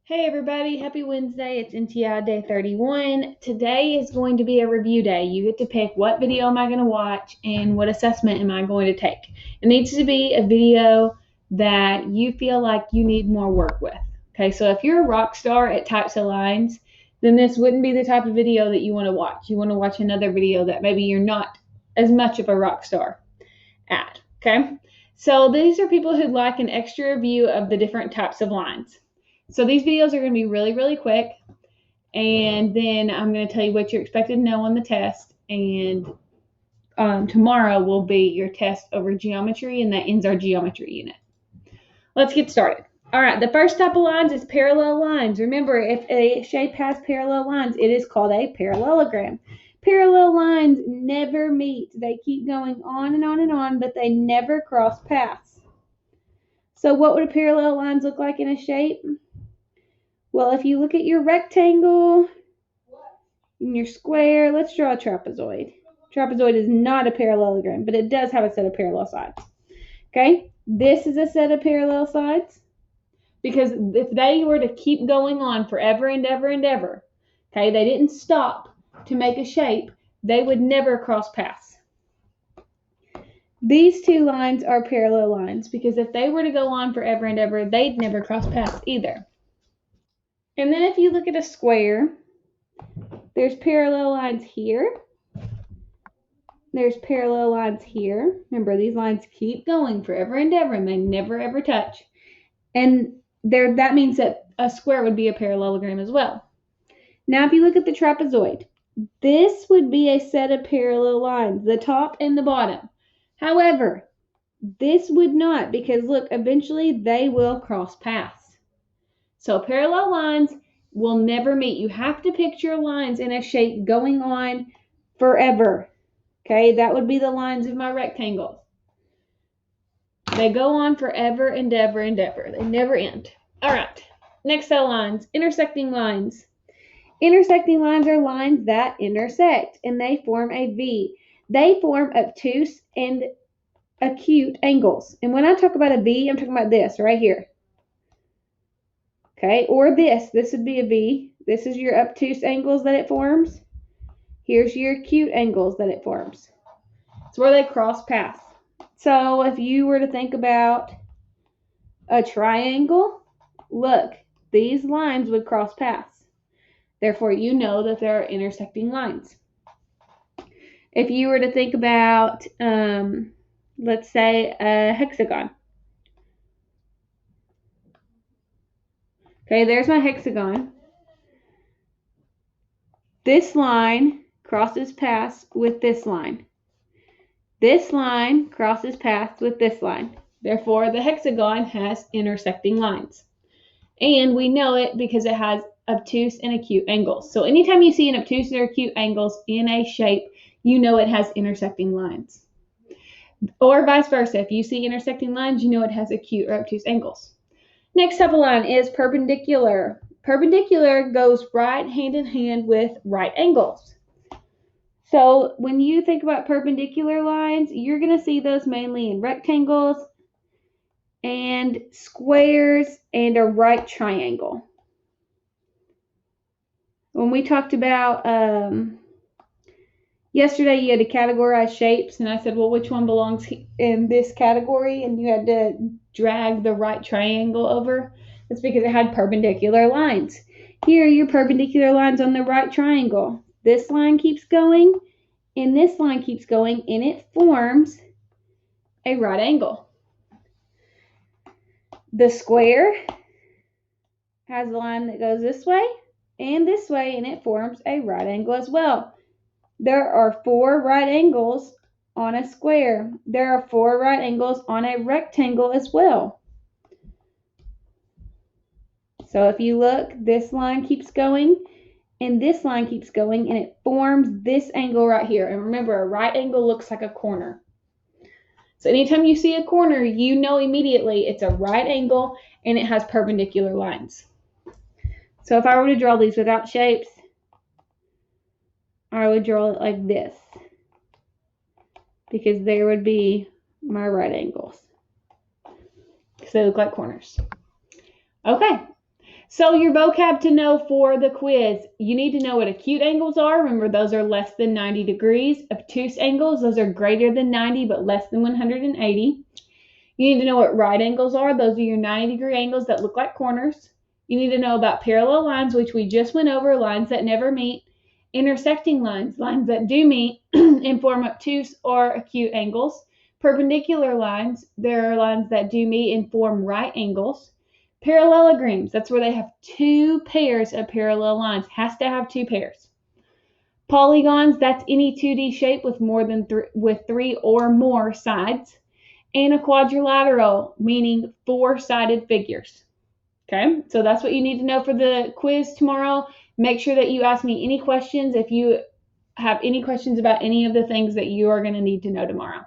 Hey everybody, happy Wednesday. It's NTI Day 31. Today is going to be a review day. You get to pick what video am I going to watch and what assessment am I going to take. It needs to be a video that you feel like you need more work with. Okay, so if you're a rock star at types of lines, then this wouldn't be the type of video that you want to watch. You want to watch another video that maybe you're not as much of a rock star at. Okay, so these are people who'd like an extra review of the different types of lines. So these videos are going to be really quick, and then I'm going to tell you what you're expected to know on the test, and tomorrow will be your test over geometry, and that ends our geometry unit. Let's get started. All right, the first type of lines is parallel lines. Remember, if a shape has parallel lines, it is called a parallelogram. Parallel lines never meet. They keep going on and on and on, but they never cross paths. So what would a parallel lines look like in a shape? Well, if you look at your rectangle and your square, let's draw a trapezoid. Trapezoid is not a parallelogram, but it does have a set of parallel sides. Okay, this is a set of parallel sides because if they were to keep going on forever and ever and ever, okay, they didn't stop to make a shape, they would never cross paths. These two lines are parallel lines because if they were to go on forever and ever, they'd never cross paths either. And then if you look at a square, there's parallel lines here. There's parallel lines here. Remember, these lines keep going forever and ever, and they never ever touch. And that means that a square would be a parallelogram as well. Now, if you look at the trapezoid, this would be a set of parallel lines, the top and the bottom. However, this would not, because look, eventually they will cross paths. So parallel lines will never meet. You have to picture lines in a shape going on forever. Okay, that would be the lines of my rectangles. They go on forever and ever and ever. They never end. All right, next set of lines, intersecting lines. Intersecting lines are lines that intersect, and they form a V. They form obtuse and acute angles. And when I talk about a V, I'm talking about this right here. Okay, or this would be a V. This is your obtuse angles that it forms. Here's your acute angles that it forms. It's where they cross paths. So if you were to think about a triangle, look, these lines would cross paths. Therefore, you know that there are intersecting lines. If you were to think about, let's say, a hexagon. Okay, there's my hexagon. This line crosses paths with this line. This line crosses paths with this line. Therefore, the hexagon has intersecting lines. And we know it because it has obtuse and acute angles. So anytime you see an obtuse or acute angles in a shape, you know it has intersecting lines. Or vice versa. If you see intersecting lines, you know it has acute or obtuse angles. Next type of line is perpendicular. Perpendicular goes right hand in hand with right angles. So when you think about perpendicular lines, you're going to see those mainly in rectangles and squares and a right triangle. When we talked about yesterday, you had to categorize shapes, and I said, well, which one belongs in this category? And you had to drag the right triangle over. That's because it had perpendicular lines. Here are your perpendicular lines on the right triangle. This line keeps going, and this line keeps going, and it forms a right angle. The square has a line that goes this way, and it forms a right angle as well. There are 4 right angles on a square. There are 4 right angles on a rectangle as well. So if you look, this line keeps going, and this line keeps going, and it forms this angle right here. And remember, a right angle looks like a corner. So anytime you see a corner, you know immediately it's a right angle, and it has perpendicular lines. So if I were to draw these without shapes, I would draw it like this, because there would be my right angles, because they look like corners. Okay, So your vocab to know for the quiz, you need to know what acute angles are. Remember, those are less than 90 degrees. Obtuse angles, those are greater than 90 but less than 180. You need to know what right angles are. Those are your 90-degree angles that look like corners. You need to know about parallel lines, which we just went over, lines that never meet. Intersecting lines, lines that do meet and form obtuse or acute angles. Perpendicular lines, there are lines that do meet and form right angles. Parallelograms, that's where they have two pairs of parallel lines. Has to have two pairs. Polygons, that's any 2D shape with three or more sides. And a quadrilateral, meaning four-sided figures. Okay, so that's what you need to know for the quiz tomorrow. Make sure that you ask me any questions if you have any questions about any of the things that you are going to need to know tomorrow.